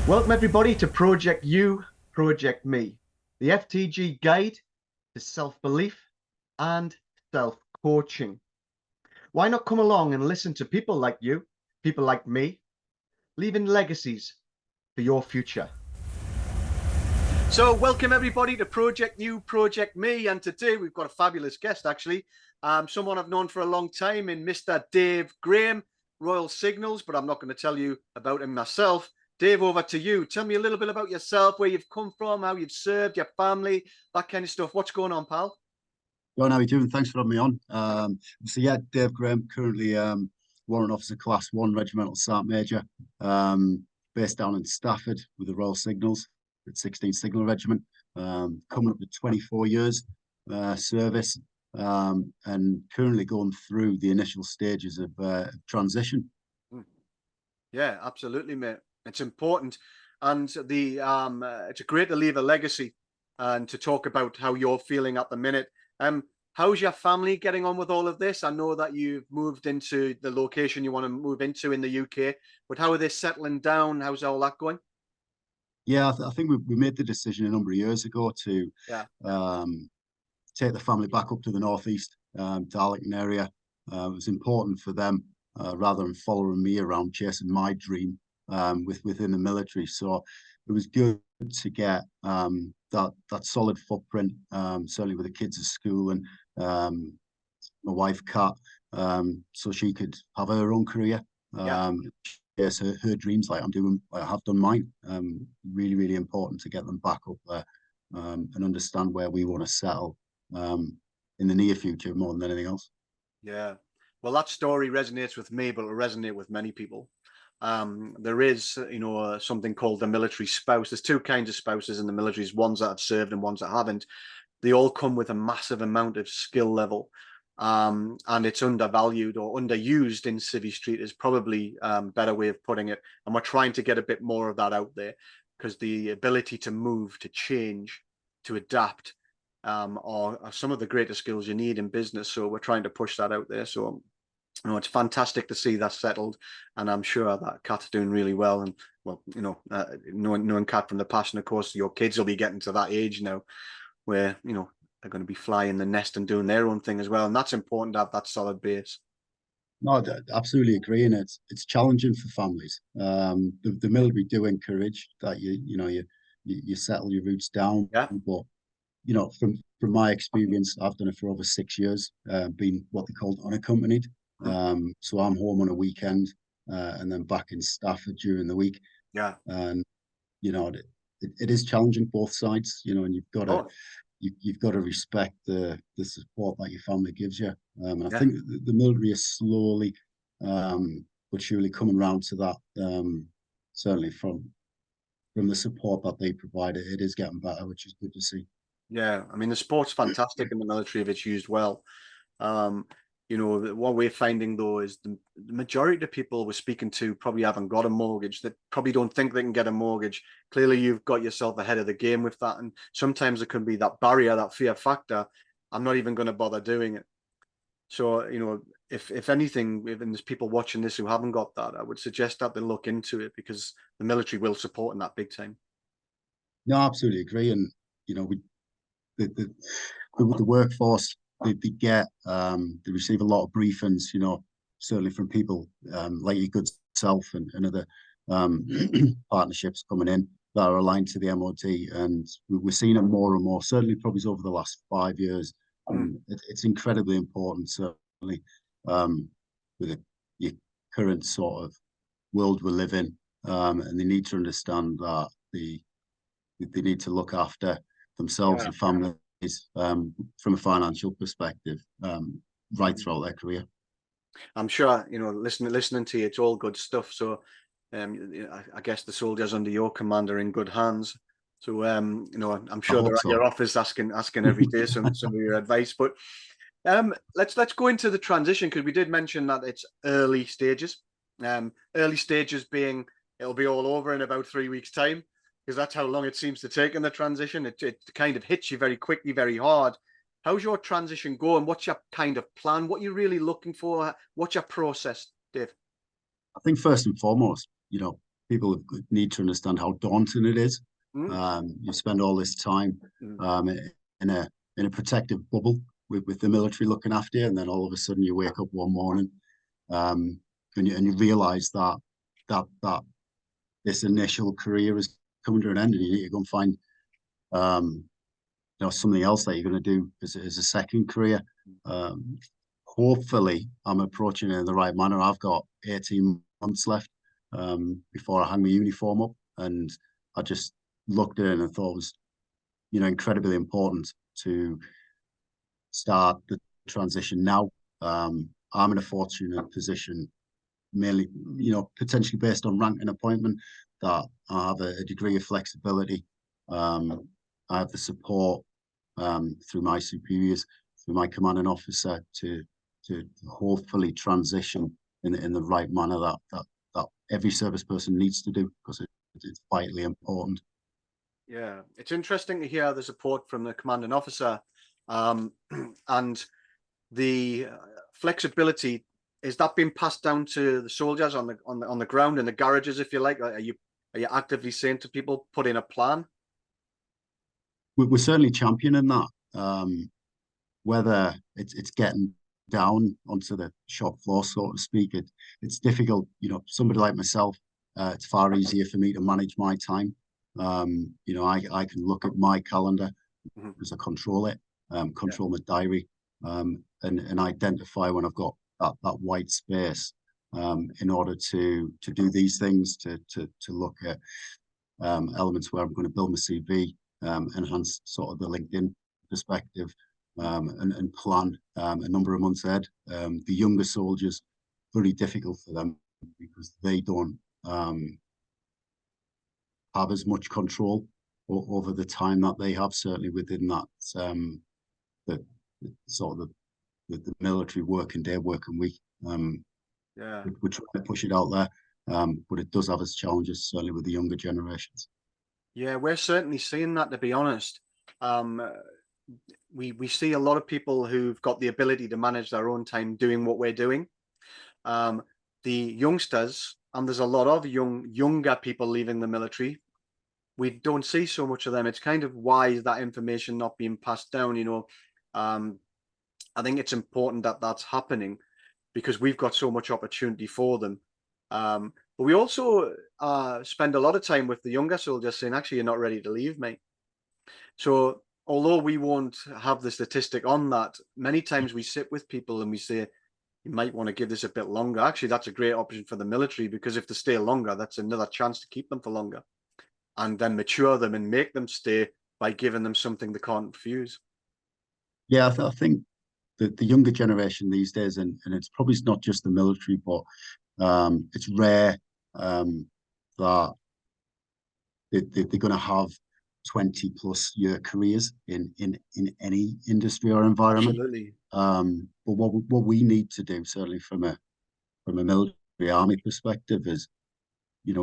Welcome everybody to Project You, Project Me, the FTG guide to self-belief and self-coaching. Why not come along and listen to people like you, people like me, leaving legacies for your future? So welcome everybody to Project You, Project Me, and today we've got a fabulous guest actually, someone I've known for a long time in Mr. Dave Graham, Royal Signals, but I'm not going to tell you about him myself. Dave, over to you. Tell me a little bit about yourself, where you've come from, how you've served, your family, that kind of stuff. What's going on, pal? John, how are you doing? Thanks for having me on. Dave Graham, currently Warrant Officer Class 1 Regimental Sergeant Major, based down in Stafford with the Royal Signals, at 16th Signal Regiment, coming up to 24 years service, and currently going through the initial stages of transition. Yeah, absolutely, mate. It's important, and it's great to leave a legacy and to talk about how you're feeling at the minute. How's your family getting on with all of this? I know that you've moved into the location you want to move into in the UK, but how are they settling down? How's all that going? Yeah, I think we made the decision a number of years ago to Yeah. take the family back up to the northeast, Darlington area. It was important for them rather than following me around chasing my dream within the military. So it was good to get that solid footprint, certainly with the kids at school and my wife Kat, so she could have her own career. Yeah. Yes, her dreams like I have done mine. Really, really important to get them back up there and understand where we want to settle in the near future more than anything else. Yeah. Well, that story resonates with me, but it'll resonate with many people. There is, something called the military spouse. There's two kinds of spouses in the military: ones that have served and ones that haven't. They all come with a massive amount of skill level, and it's undervalued or underused in Civvy Street is probably better way of putting it. And we're trying to get a bit more of that out there because the ability to move, to change, to adapt are some of the greatest skills you need in business. So we're trying to push that out there. So it's fantastic to see that settled, and I'm sure that Kat's doing really well. And well, knowing Kat from the past, and of course, your kids will be getting to that age now where they're going to be flying the nest and doing their own thing as well, and that's important to have that solid base. No, I absolutely agree, and it's challenging for families. The military do encourage that you settle your roots down, Yeah. but from my experience, I've done it for over 6 years, been what they called unaccompanied. So I'm home on a weekend and then back in Stafford during the week. Yeah. And it is challenging both sides, and Oh, you've got to respect the support that your family gives you. And I yeah. think the military is slowly but surely coming around to that. Certainly from the support that they provide, it is getting better, which is good to see. Yeah, I mean the sport's fantastic in the military if it's used well. Um, what we're finding though is the majority of people we're speaking to probably haven't got a mortgage. That probably don't think they can get a mortgage. Clearly, you've got yourself ahead of the game with that, and sometimes it can be that barrier, that fear factor. I'm not even going to bother doing it. So, if anything, if there's people watching this who haven't got that, I would suggest that they look into it because the military will support in that big time. No, I absolutely agree. And we the workforce they receive a lot of briefings, certainly from people like your good self and other partnerships coming in that are aligned to the MOD, and we're seeing it more and more. Certainly, probably over the last 5 years, and it's incredibly important. Certainly, with your current sort of world we live in, and they need to understand that they need to look after themselves Yeah. and families from a financial perspective right throughout their career. I'm sure, listening to you, it's all good stuff. So, I guess the soldiers under your command are in good hands. So, I'm I sure they're hope at your so. office asking every day some of your advice. But let's go into the transition because we did mention that it's early stages. Early stages being it'll be all over in about 3 weeks' time because that's how long it seems to take in the transition. It kind of hits you very quickly, very hard. How's your transition going? What's your kind of plan? What are you really looking for? What's your process, Dave? I think first and foremost, people need to understand how daunting it is. Mm. You spend all this time Mm. in a protective bubble with the military looking after you, and then all of a sudden you wake up one morning, and you realise that this initial career is coming to an end, and you need to go and find something else that you're going to do as a second career. Hopefully, I'm approaching it in the right manner. I've got 18 months left before I hang my uniform up, and I just looked at it and I thought it was, incredibly important to start the transition now. I'm in a fortunate position, mainly, potentially based on rank and appointment, that I have a degree of flexibility. I have the support through my superiors, through my commanding officer, to hopefully transition in the right manner that every service person needs to do, because it's vitally important. Yeah, it's interesting to hear the support from the commanding officer, and the flexibility. Is that being passed down to the soldiers on the ground in the garages, if you like? Are you actively saying to people, put in a plan? We're certainly championing that. Whether it's getting down onto the shop floor, so to speak, it's difficult. Somebody like myself, it's far easier for me to manage my time. I can look at my calendar because I control it, control my diary, and identify when I've got that white space, in order to do these things, to look at elements where I'm going to build my CV, enhance sort of the LinkedIn perspective, and plan a number of months ahead. The younger soldiers, very difficult for them because they don't have as much control over the time that they have, certainly within that the sort of the military working day, working week. Yeah. We're trying to push it out there, but it does have its challenges, certainly with the younger generations. Yeah, we're certainly seeing that, to be honest. Um, we see a lot of people who've got the ability to manage their own time doing what we're doing. Um, the youngsters, and there's a lot of younger people leaving the military. We don't see so much of them. It's kind of why is that information not being passed down? I think it's important that that's happening because we've got so much opportunity for them. But we also spend a lot of time with the younger soldiers saying, actually, you're not ready to leave, mate. So although we won't have the statistic on that, many times we sit with people and we say, you might want to give this a bit longer. Actually, that's a great option for the military, because if they stay longer, that's another chance to keep them for longer and then mature them and make them stay by giving them something they can't refuse. Yeah, I think the younger generation these days, and it's probably not just the military, but it's rare that they're going to have 20+ year careers in any industry or environment. Absolutely. But what we need to do, certainly from a military army perspective, is we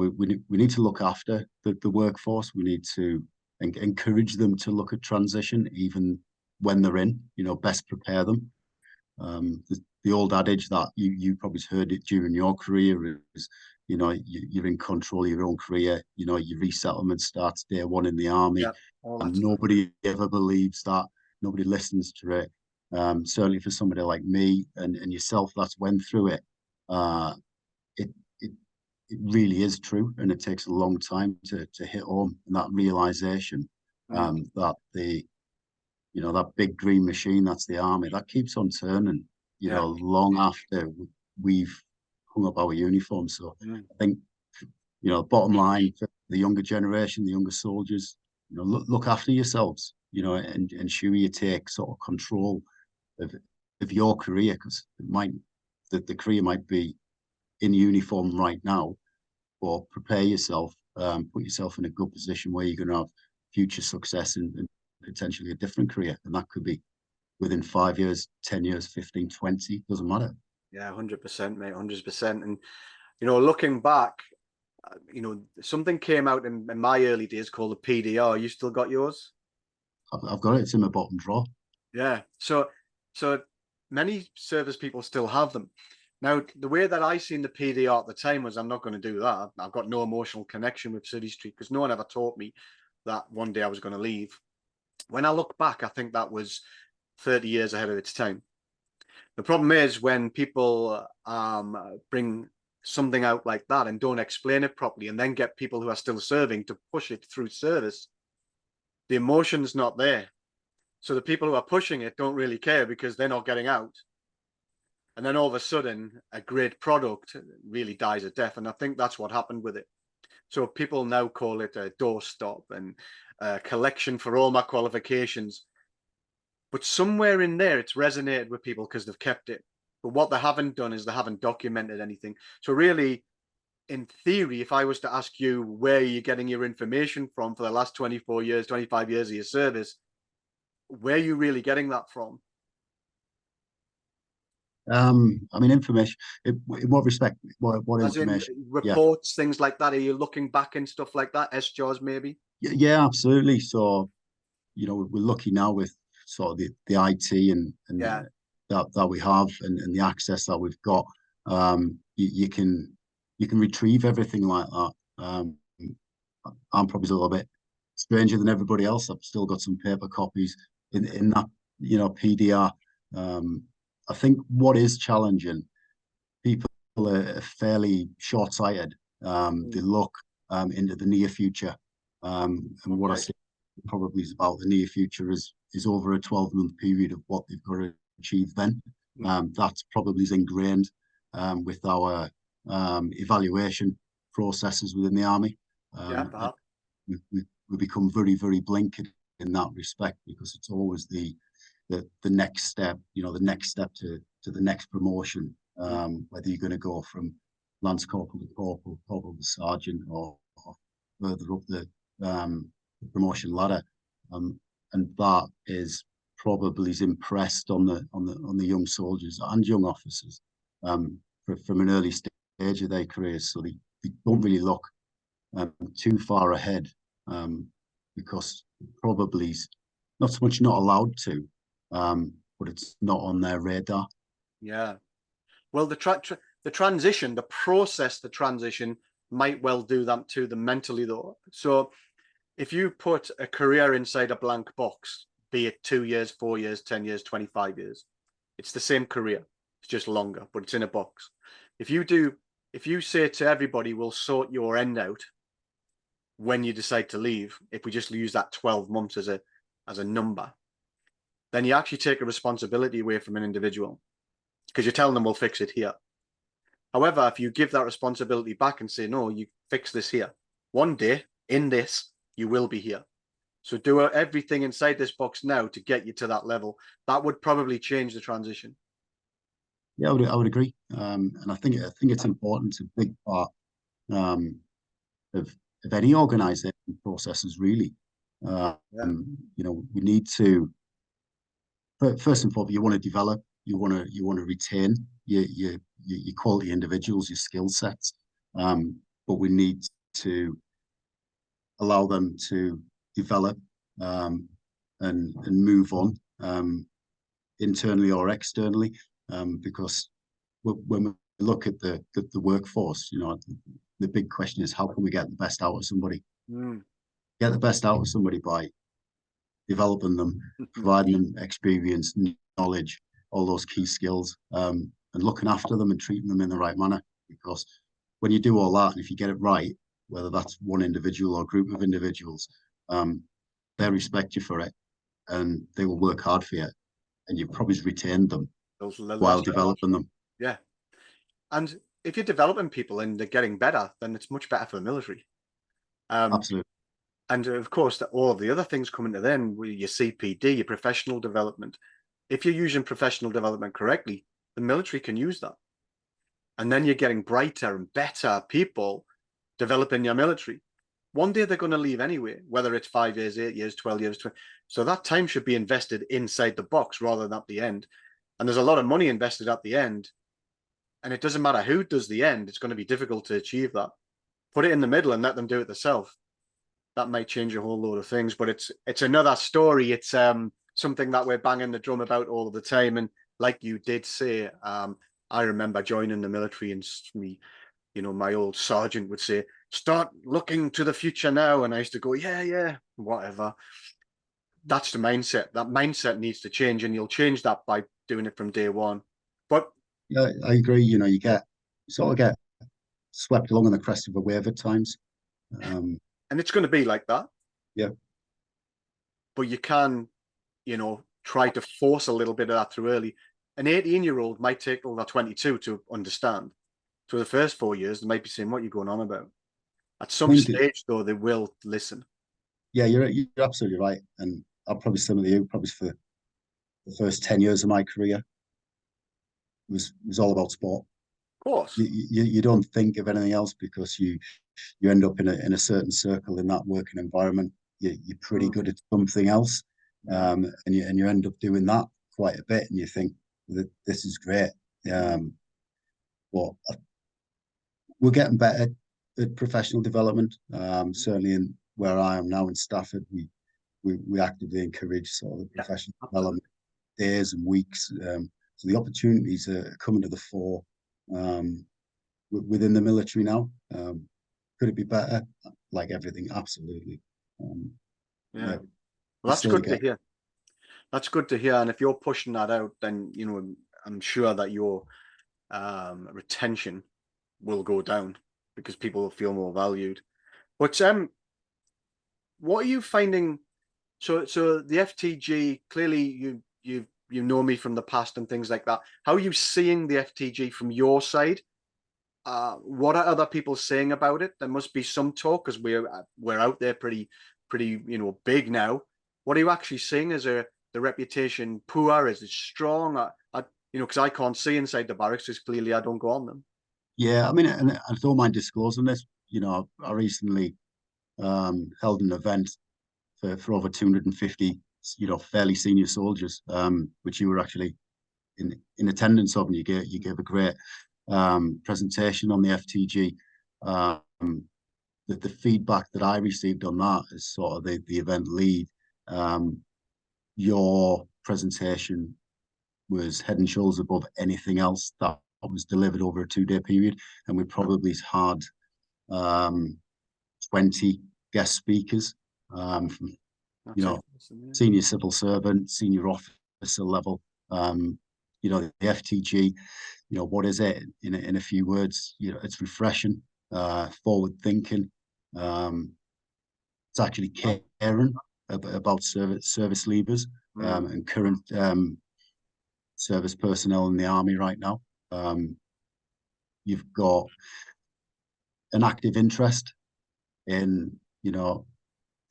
need to look after the workforce. We need to encourage them to look at transition even when they're in. Best prepare them. The old adage that you probably heard it during your career is, you're in control of your own career. Your resettlement starts day one in the army, Yeah. All and that stuff. nobody ever believes that. Nobody listens to it. Certainly for somebody like me and yourself that's went through it, it it it really is true, and it takes a long time to hit home. And that realization, that that big green machine, that's the army, that keeps on turning, Yeah. long after we've hung up our uniforms. So Mm. I think, bottom line for the younger generation, the younger soldiers, look after yourselves, and ensure you take sort of control of your career, because the career might be in uniform right now, or prepare yourself, put yourself in a good position where you're going to have future success and potentially a different career. And that could be within 5 years, 10 years, 15, 20, doesn't matter. Yeah, 100%, mate, 100%. And, looking back, something came out in my early days called the PDR. You still got yours? I've got it. It's in my bottom drawer. Yeah. So many service people still have them. Now, the way that I seen the PDR at the time was, I'm not going to do that. I've got no emotional connection with City Street because no one ever taught me that one day I was going to leave. When I look back, I think that was 30 years ahead of its time. The problem is when people bring something out like that and don't explain it properly and then get people who are still serving to push it through service, the emotion's not there. So the people who are pushing it don't really care because they're not getting out. And then all of a sudden, a great product really dies a death. And I think that's what happened with it. So people now call it a doorstop and a collection for all my qualifications. But somewhere in there, it's resonated with people because they've kept it. But what they haven't done is they haven't documented anything. So really, in theory, if I was to ask you where you're getting your information from for the last 24 years, 25 years of your service, where are you really getting that from? I mean, information. In what respect? What As in information? Yeah, reports, things like that. Are you looking back and stuff like that? SJAWS maybe? yeah, absolutely. So, we're lucky now with sort of the IT and Yeah, that we have and the access that we've got. You can retrieve everything like that. I'm probably a little bit stranger than everybody else. I've still got some paper copies in that PDR. I think what is challenging, people are fairly short-sighted. They look into the near future, and what I okay. say probably is about the near future is over a 12-month period of what they've got to achieve then. That's probably is ingrained with our evaluation processes within the army. Yeah, And perhaps. we become very, very blinkered in that respect because it's always the next step, the next step to the next promotion, whether you're going to go from lance corporal to corporal, corporal to sergeant, or further up the promotion ladder, and that is probably is impressed on the young soldiers and young officers from an early stage of their careers, so they don't really look too far ahead because probably not so much not allowed to, but it's not on their radar. Yeah. Well, the transition, the process, the transition might well do that to them mentally, though. So if you put a career inside a blank box, be it 2 years, 4 years, 10 years, 25 years, it's the same career. It's just longer, but it's in a box. If you say to everybody, we'll sort your end out when you decide to leave, if we just use that 12 months as a number, then you actually take a responsibility away from an individual because you're telling them we'll fix it here. However, if you give that responsibility back and say, no, you fix this here, one day in this, you will be here. So do everything inside this box now to get you to that level. That would probably change the transition. Yeah, I would agree, and I think it's important. It's a big part um, of any organisation processes, really. Yeah. We need to first and foremost, you want to develop, you want to retain your quality individuals, your skill sets, but we need to allow them to develop and move on internally or externally, because when we look at the workforce, the big question is how can we get the best out of somebody? Mm. Get the best out of somebody by developing them, providing them experience, knowledge, all those key skills, and looking after them and treating them in the right manner. Because when you do all that, and if you get it right, whether that's one individual or group of individuals, they'll respect you for it, and they will work hard for you, and you've probably retained them while developing them. Yeah. And if you're developing people and they're getting better, then it's much better for the military. Absolutely. And of course, all of the other things come into then, your CPD, your professional development. If you're using professional development correctly, the military can use that. And then you're getting brighter and better people developing your military. One day they're going to leave anyway, whether it's 5 years, 8 years, 12 years. 20. So that time should be invested inside the box rather than at the end. And there's a lot of money invested at the end. And it doesn't matter who does the end, it's going to be difficult to achieve that. Put it in the middle and let them do it themselves. That might change a whole load of things, but it's another story. It's something that we're banging the drum about all of the time. And like you did say, I remember joining the military, and me, my old sergeant would say, "Start looking to the future now," and I used to go, "Yeah, yeah, whatever." That's the mindset. That mindset needs to change, and you'll change that by doing it from day one. But Yeah, I agree. You sort of get swept along on the crest of a wave at times. and it's going to be like that. Yeah, But you can, try to force a little bit of that through early. An 18-year-old might take till they're 22 to understand. So the first 4 years, they might be saying, "What are you going on about?" At I some think stage, though, they will listen. yeah, you're absolutely right, and I'll probably similar to you. Probably for the first 10 years of my career was all about sport. Of course. You don't think of anything else because you end up in a certain circle in that working environment. You're pretty good at something else, Yeah. and you end up doing that quite a bit, and you think that this is great. But we're getting better at professional development. Certainly in where I am now in Stafford, we actively encourage sort of Yeah, professional absolutely. development days and weeks. So the opportunities are coming to the fore within the military now. Could it be better? Like everything, absolutely. Yeah. Yeah, we Well, that's slowly good to get. hear. That's good to hear. And if you're pushing that out, then, I'm sure that your retention will go down because people will feel more valued. But what are you finding? So the FTG, clearly you know me from the past and things like that. How are you seeing the FTG from your side? What are other people saying about it? There must be some talk because we're out there pretty big now. What are you actually seeing? Is the reputation poor? Is it strong? Because I can't see inside the barracks because clearly I don't go on them. Yeah, I mean, and I don't mind disclosing this. I recently held an event for over 250, fairly senior soldiers, which you were actually in attendance of, and you gave a great presentation on the FTG. Um, the feedback that I received on that as sort of the event lead, um, your presentation was head and shoulders above anything else that was delivered over a 2 day period, and we probably had um, 20 guest speakers from you That's know excellent. senior civil servant, senior officer level. The FTG, what is it in a few words? It's refreshing, forward thinking. It's actually Yeah. caring about service leavers Mm, and current service personnel in the army right now. Um, you've got an active interest in,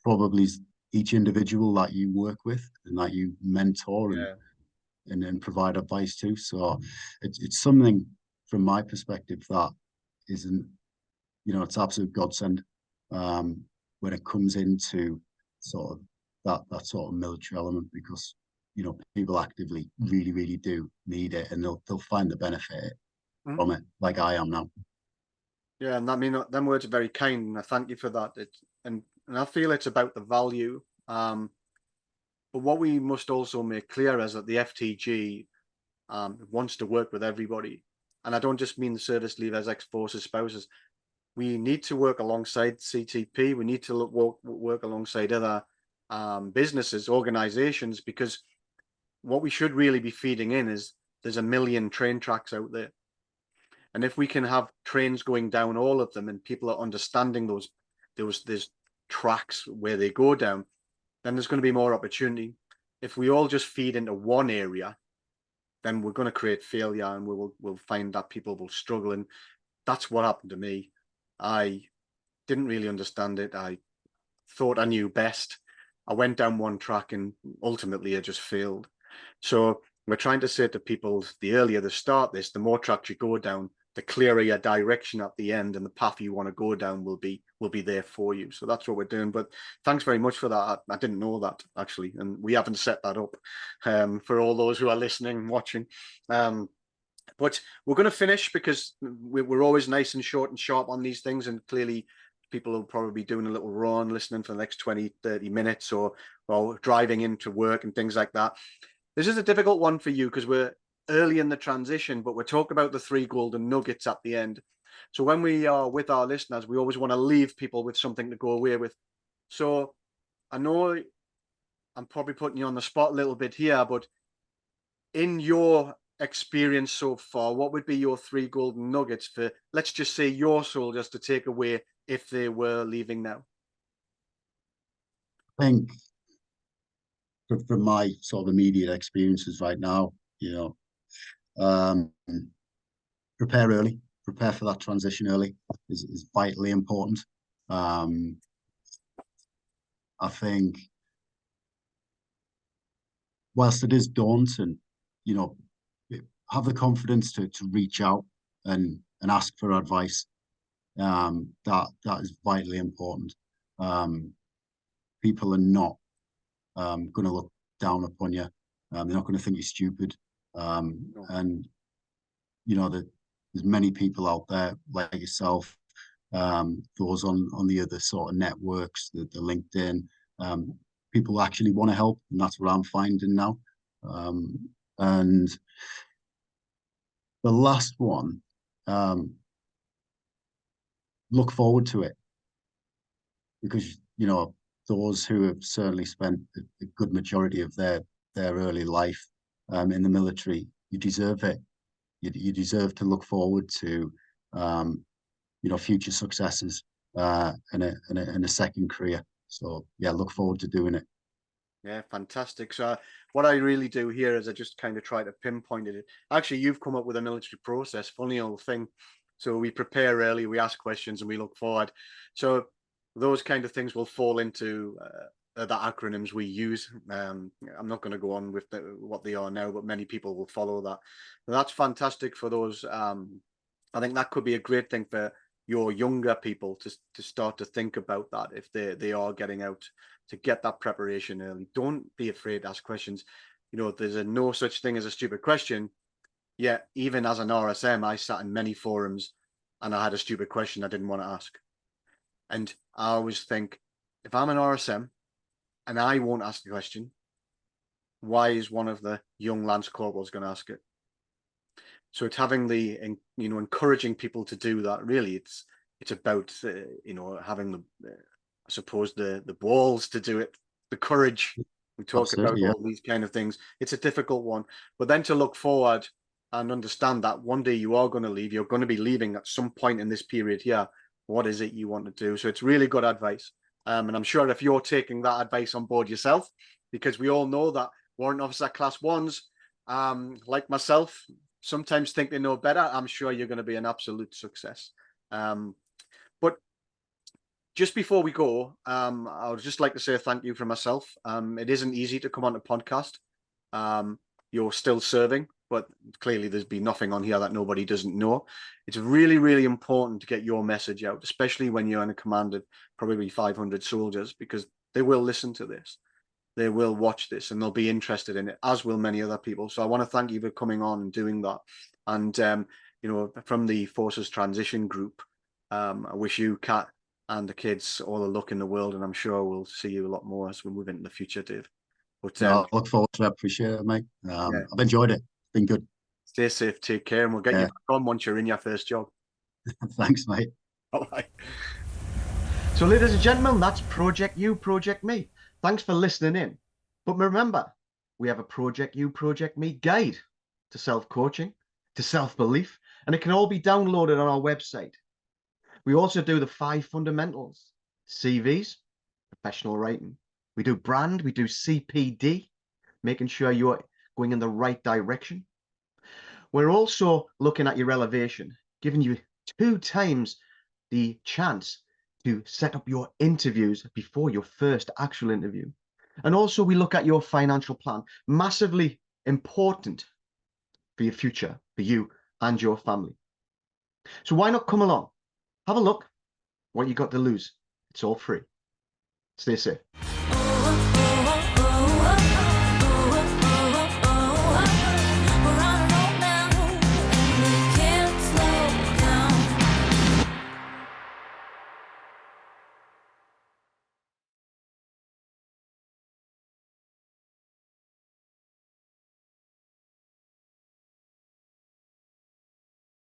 probably each individual that you work with and that you mentor and yeah. then provide advice to. So it's something from my perspective that isn't, it's absolute godsend when it comes into sort of that sort of military element because people actively really really do need it and they'll find the benefit Mm. from it like I am now. Yeah, and I mean them words are very kind, and I thank you for that. And I feel it's about the value. But what we must also make clear is that the FTG wants to work with everybody, and I don't just mean the service leavers, ex-forces, spouses. We need to work alongside CTP. We need to work alongside other businesses, organizations, because what we should really be feeding in is there's a million train tracks out there. And if we can have trains going down all of them and people are understanding those tracks where they go down, then there's going to be more opportunity. If we all just feed into one area, then we're going to create failure and we'll find that people will struggle. And that's what happened to me. I didn't really understand it. I thought I knew best. I went down one track and ultimately I just failed. So we're trying to say to people, the earlier they start this, the more tracks you go down, the clearer your direction at the end and the path you want to go down will be there for you. So that's what we're doing. But thanks very much for that. I didn't know that actually, and we haven't set that up for all those who are listening and watching. But we're going to finish because we're always nice and short and sharp on these things, and clearly people will probably be doing a little run listening for the next 20 30 minutes or driving into work and things like that. This is a difficult one for you because early in the transition, but we're talking about the 3 golden nuggets at the end. So when we are with our listeners, we always want to leave people with something to go away with. So I know I'm probably putting you on the spot a little bit here, but in your experience so far, what would be your 3 golden nuggets for, let's just say, your soldiers to take away if they were leaving now? I think from my sort of immediate experiences right now, prepare early, prepare for that transition early is vitally important. I think whilst it is daunting, have the confidence to reach out and ask for advice. That is vitally important. People are not going to look down upon you. They're not going to think you're stupid. And there's many people out there like yourself, those on the other sort of networks, the LinkedIn. People actually want to help, and that's what I'm finding now. And the last one, look forward to it, because those who have certainly spent a good majority of their early life in the military, you deserve it. You deserve to look forward to future successes and a second career. So yeah, look forward to doing it. Yeah, fantastic. So what I really do here is I just kind of try to pinpoint it. Actually, you've come up with a military process, funny old thing. So we prepare early, we ask questions, and we look forward. So those kind of things will fall into the acronyms we use. I'm not going to go on with what they are now, but many people will follow that. And that's fantastic for those. I think that could be a great thing for your younger people to start to think about that if they are getting out, to get that preparation early. Don't be afraid to ask questions. There's no such thing as a stupid question. Yeah, even as an RSM, I sat in many forums and I had a stupid question I didn't want to ask. And I always think, if I'm an RSM and I won't ask the question, why is one of the young Lance Corporals going to ask it? So it's having the, encouraging people to do that. Really, it's about, having I suppose the balls to do it, the courage. We talk about all these kind of things. It's a difficult one, but then to look forward and understand that one day you are going to leave. You're going to be leaving at some point in this period here. What is it you want to do? So it's really good advice. And I'm sure if you're taking that advice on board yourself, because we all know that warrant officer class 1s, like myself, sometimes think they know better. I'm sure you're going to be an absolute success. But just before we go, I would just like to say thank you for myself. It isn't easy to come on a podcast. You're still serving, but clearly there's been nothing on here that nobody doesn't know. It's really, really important to get your message out, especially when you're in a command of probably 500 soldiers, because they will listen to this. They will watch this and they'll be interested in it, as will many other people. So I want to thank you for coming on and doing that. And, from the Forces Transition Group, I wish you, Kat, and the kids all the luck in the world. And I'm sure we'll see you a lot more as we move into the future, Dave. But I look forward to it. Appreciate it, mate. Yeah. I've enjoyed it. It's been good. Stay safe, take care, and we'll get you back on once you're in your first job. Thanks, mate. All right. So, ladies and gentlemen, that's Project You, Project Me. Thanks for listening in. But remember, we have a Project You, Project Me guide to self-coaching, to self-belief, and it can all be downloaded on our website. We also do the 5 fundamentals: CVs, professional writing. We do brand, we do CPD, making sure you're going in the right direction. We're also looking at your elevation, giving you 2 times the chance to set up your interviews before your first actual interview. And also we look at your financial plan, massively important for your future, for you and your family. So why not come along? Have a look. What you got to lose? It's all free. Stay safe.